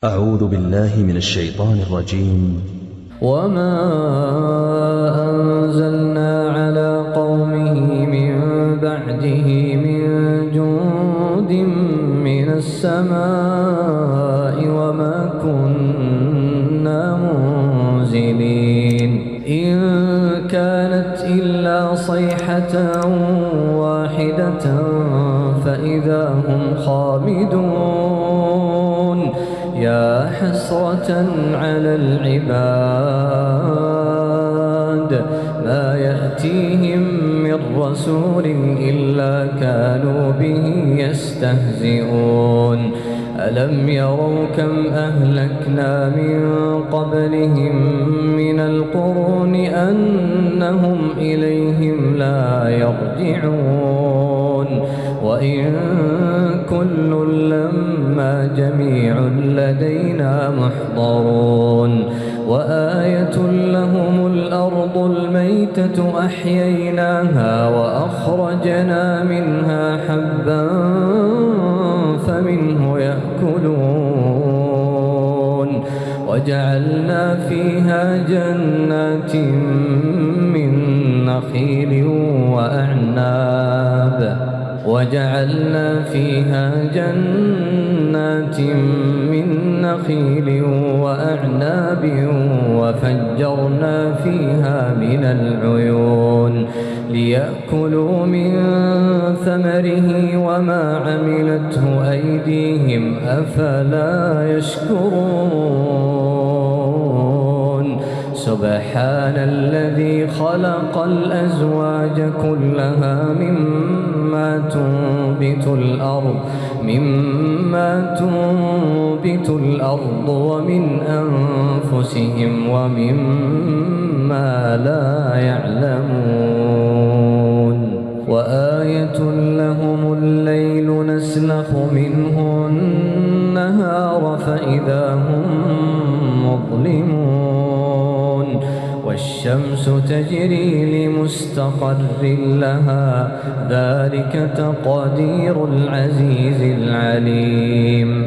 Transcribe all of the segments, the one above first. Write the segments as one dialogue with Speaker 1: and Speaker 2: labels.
Speaker 1: أعوذ بالله من الشيطان الرجيم.
Speaker 2: وما أنزلنا على قومه من بعده من جند من السماء وما كنا منزلين إن كانت إلا صيحة واحدة فإذا هم خامدون يا حسرة على العباد ما يأتيهم من رسول إلا كانوا به يستهزئون ألم يروا كم أهلكنا من قبلهم من القرون أنهم إليهم لا يرجعون وإن كل لما جميع لدينا محضرون وآية لهم الأرض الميتة أحييناها وأخرجنا منها حبا فمنه يأكلون وجعلنا فيها جنات من نخيل وأعناب وفجرنا فيها من العيون ليأكلوا من ثمره وما عملته أيديهم أفلا يشكرون سبحان الذي خلق الأزواج كلها مما تنبت الأرض ومن أنفسهم ومما لا يعلمون وآية لهم الليل نسلخ منه النهار فإذا هم مظلمون والشمس تجري لمستقر لها ذلك تقدير العزيز العليم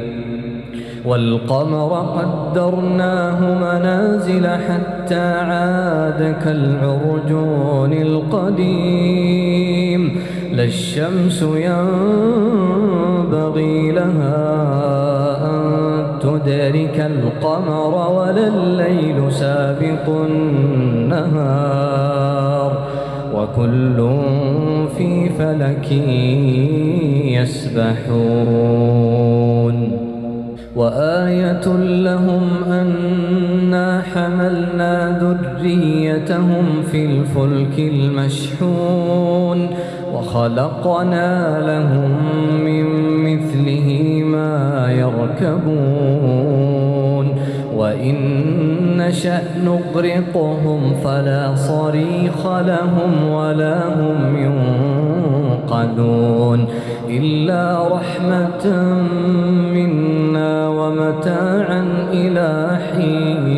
Speaker 2: والقمر قدرناه منازل حتى عاد كالعرجون القديم لا الشمس ينبغي لها أن تدرك القمر ولا الليل سابق النهار وكل في فلك يسبحون وآية لهم أنا حملنا ذريتهم في الفلك المشحون وخلقنا لهم من مثله ما يركبون وإن نشأ نغرقهم فلا صريخ لهم ولا هم ينقذون إلا رحمة منا ومتاعا إلى حين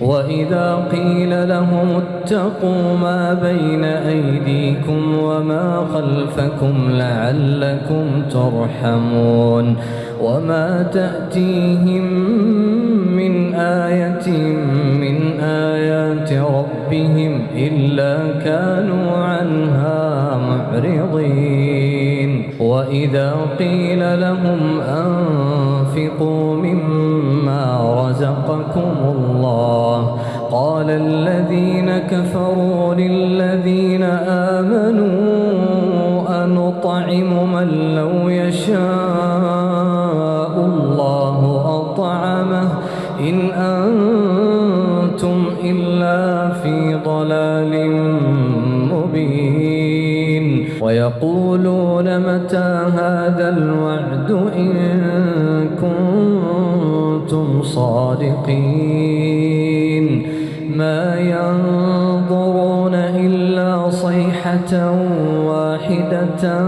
Speaker 2: وإذا قيل لهم اتقوا ما بين أيديكم وما خلفكم لعلكم ترحمون وما تأتيهم من آية من آيات ربهم إلا كانوا عنها معرضين وإذا قيل لهم أنفقوا مما رزقكم الله قال الذين كفروا للذين آمنوا أنطعم من لو يشاء الله أطعمه إن أنتم إلا في ضلال مبين ويقولون متى هذا الوعد إن كنتم صادقين ما ينظرون إلا صيحة واحدة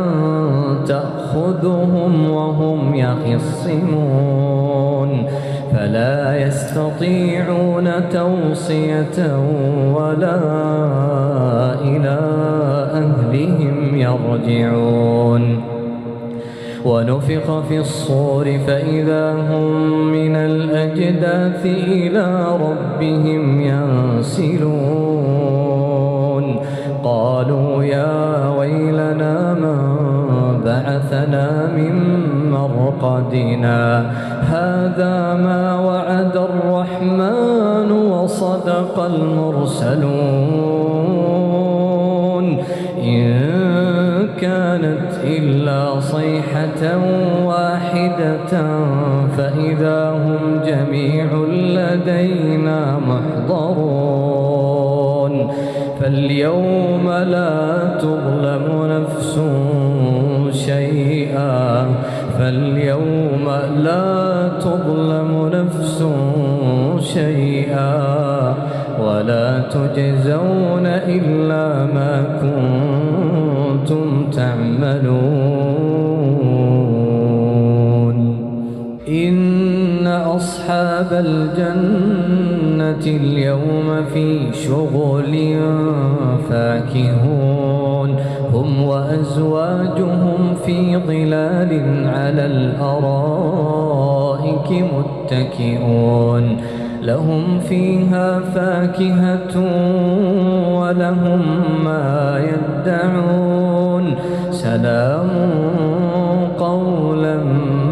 Speaker 2: تأخذهم وهم يخصمون فلا يستطيعون توصية ولا إلى أهلهم يرجعون ونفخ في الصور فإذا هم من الأجداث إلى ربهم ينسلون قالوا يا ويلنا من بعثنا من مرقدنا هذا ما وعد الرحمن وصدق المرسلون إن كانت إلا صيحة واحدة فإذا هم جميع لدينا محضرون فاليوم لا تظلم نفس شيئا ولا تجزون إلا ما كنتم تعملون إن أصحاب الجنة اليوم في شغل فاكهون هم وأزواجهم في ظلال على الأرائك متكئون لهم فيها فاكهة ولهم ما يدعون سلام قولا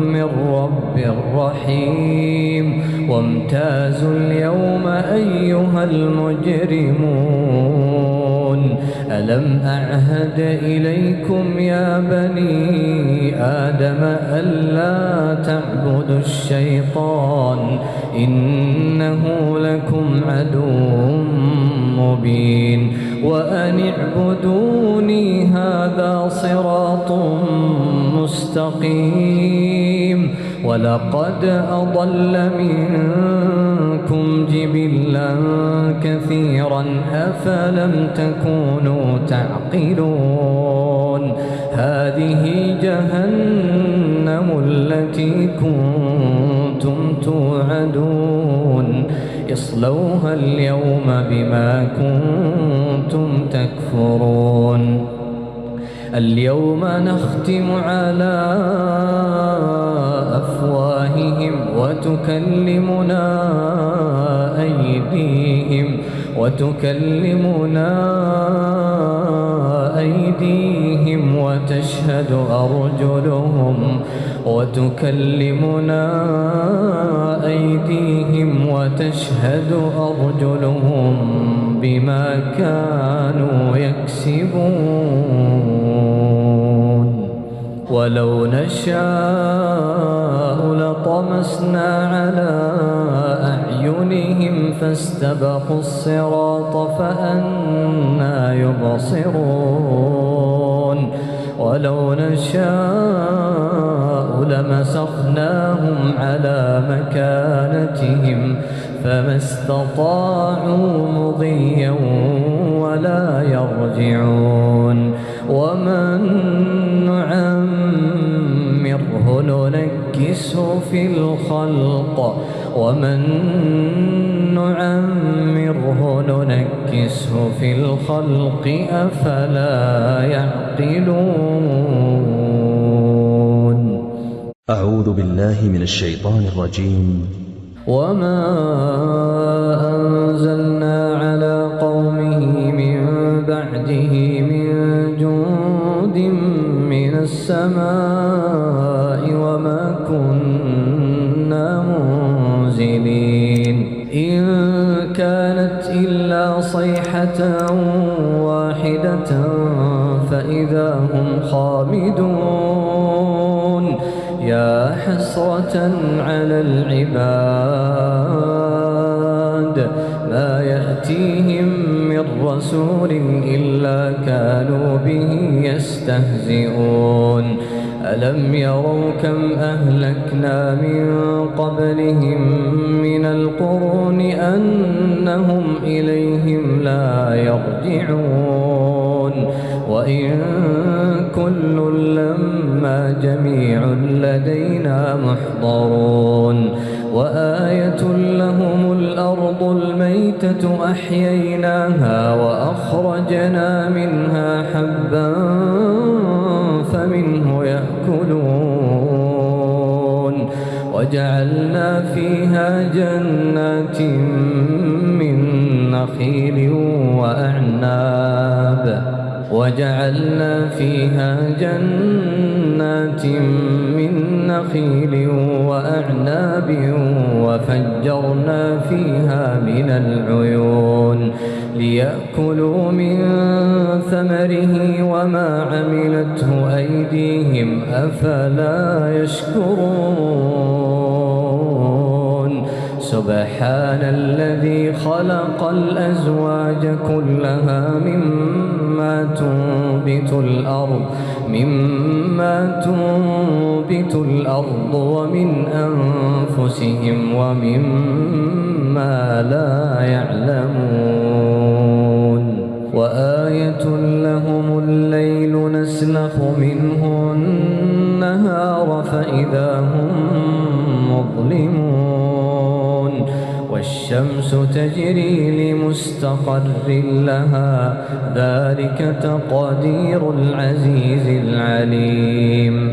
Speaker 2: من رب رحيم وامتازوا اليوم أيها المجرمون ألم أعهد إليكم يا بني آدم ألا تعبدوا الشيطان إنه لكم عدو مبين وأن اعبدوني هذا صراط مستقيم ولقد أضل منكم جبلا كثيرا أفلم تكونوا تعقلون هذه جهنم التي كنتم توعدون اصلوها اليوم بما كنتم تكفرون اليوم نختم على أفواههم وتكلمنا أيديهم وتشهد أرجلهم بما كانوا يكسبون ولو نشاء لطمسنا على أعينهم فاستبقوا الصراط فأنى يبصرون ولو نشاء لمسخناهم على مكانتهم فما استطاعوا مضيا ولا يرجعون ومن نعمره ننكسه في الخلق أفلا يعقلون
Speaker 1: أعوذ بالله من الشيطان الرجيم
Speaker 2: وما أنزلنا على قومه من بعده من جند من السماء وما كنا منزلين إن كانت إلا صيحة واحدة فإذا هم خامدون يا حسرة على العباد ما يأتيهم من رسول إلا كانوا به يستهزئون ألم يروا كم أهلكنا من قبلهم من القرون أنهم إليهم لا يرجعون وإن كل لما جميع لدينا محضرون وآية لهم الأرض الميتة أحييناها وأخرجنا منها حبا فمنه يأكلون وجعلنا فيها جنات من نخيل وأعناب وفجرنا فيها من العيون ليأكلوا من ثمره وما عملته أيديهم أفلا يشكرون سبحان الذي خلق الأزواج كلها مما تنبت الأرض ومن أنفسهم ومما لا يعلمون وآية لهم الليل نسلخ منه النهار فإذا هم مظلمون والشمس تجري لمستقر لها ذلك تقدير العزيز العليم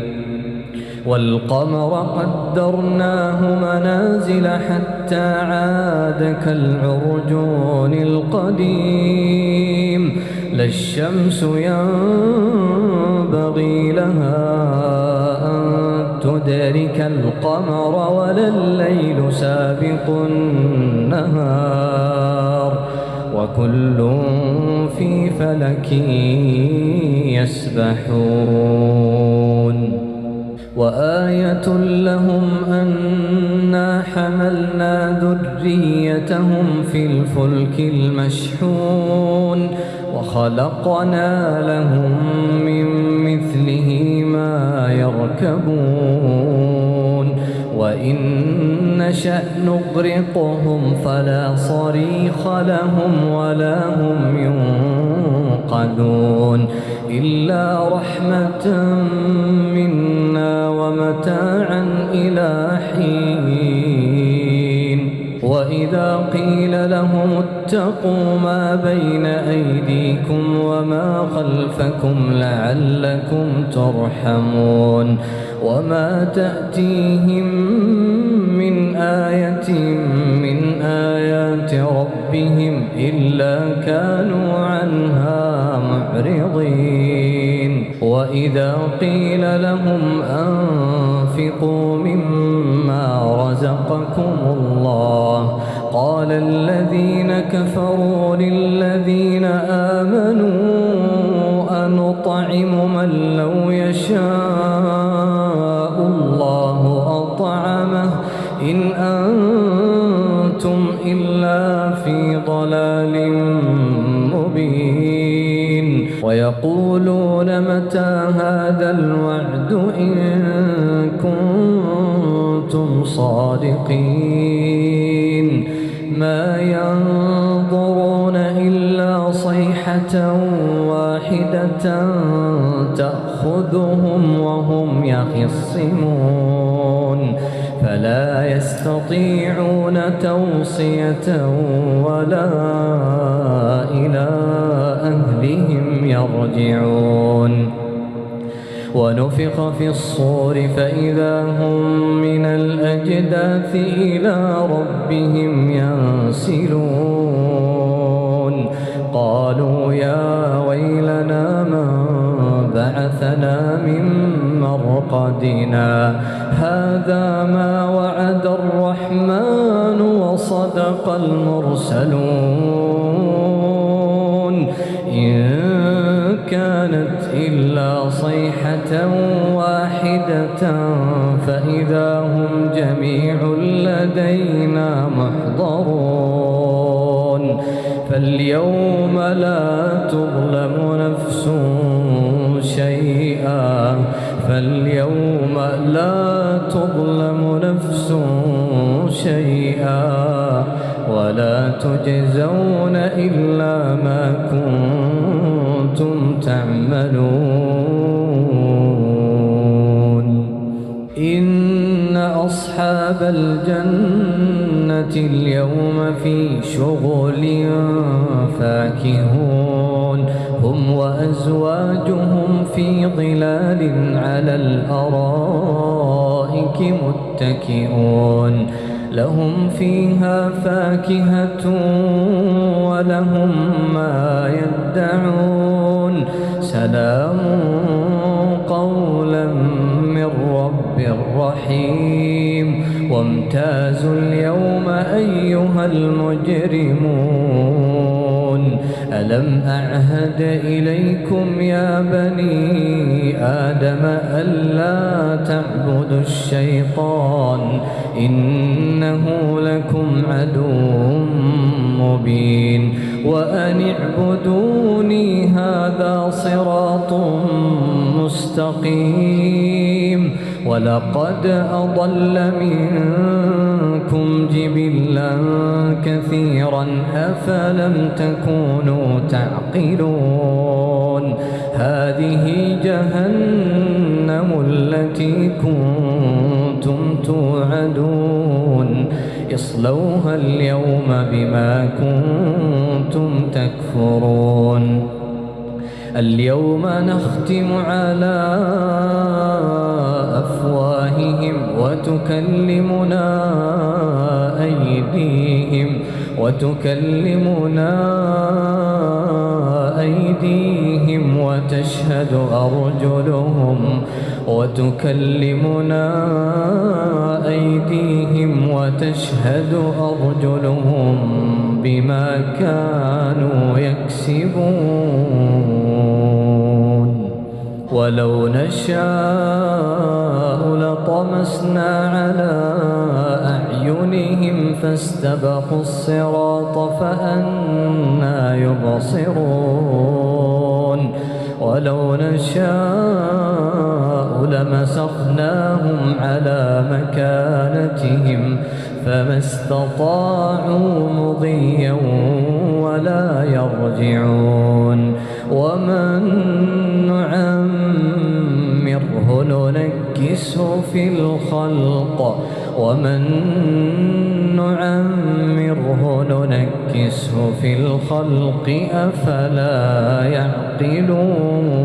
Speaker 2: والقمر قدرناه منازل حتى عاد كالعرجون القديم لا الشمس ينبغي لها أن تدرك القمر ولا الليل سابق النهار وكل في فلك يسبحون وآية لهم أنا حملنا ذريتهم في الفلك المشحون وخلقنا لهم من مثله ما يركبون وإن نشأ نغرقهم فلا صريخ لهم ولا هم ينقذون إلا رحمة منا ومتاعا إلى حين وإذا قيل لهم اتقوا ما بين أيديكم وما خلفكم لعلكم ترحمون وما تأتيهم من آية من آيات ربهم إلا كانوا عنها معرضين وإذا قيل لهم أنفقوا مما رزقكم الله قال الذين كفروا للذين آمنوا أنطعم من لو يشاء الله أطعمه إن أنتم إلا في ضلال مبين ويقولون متى هذا الوعد إن كنتم صادقين ما ينظرون إلا صيحة واحدة تأخذهم وهم يخصمون فلا يستطيعون توصية ولا إلى أهلهم يرجعون ونفخ في الصور فإذا هم من الأجداث إلى ربهم ينسلون قالوا يا ويلنا من بعثنا من مرقدنا هذا ما وعد الرحمن وصدق المرسلون إن كانت إلا صيحة واحدة فإذا هم جميع لدينا محضرون فاليوم لا تظلم نفس شيئا ولا تجزون إلا ما كنتم تعملون إن أصحاب الجنة اليوم في شغل فاكهون هم وأزواجهم في ظلال على الأرائك متكئون لهم فيها فاكهة ولهم ما يدعون سلام قولا من رب رحيم وامتازوا اليوم أيها المجرمون ألم أعهد إليكم يا بني آدم ألا تعبدوا الشيطان إنه لكم عدو مبين وأن اعبدوني هذا صراط مستقيم ولقد أضل منكم جبلا كثيرا أفلم تكونوا تعقلون هذه جهنم التي كنتم توعدون اصلوها اليوم بما كنتم تكفرون اليوم نختم على أفواههم وتكلمنا أيديهم وتشهد أرجلهم بما كانوا يكسبون ولو نشاء لطمسنا على أعينهم فاستبقوا الصراط فأنى يبصرون ولو نشاء لمسخناهم على مكانتهم فما استطاعوا مضيا ولا يرجعون ومن نعمره ننكسه في الخلق أفلا يعقلون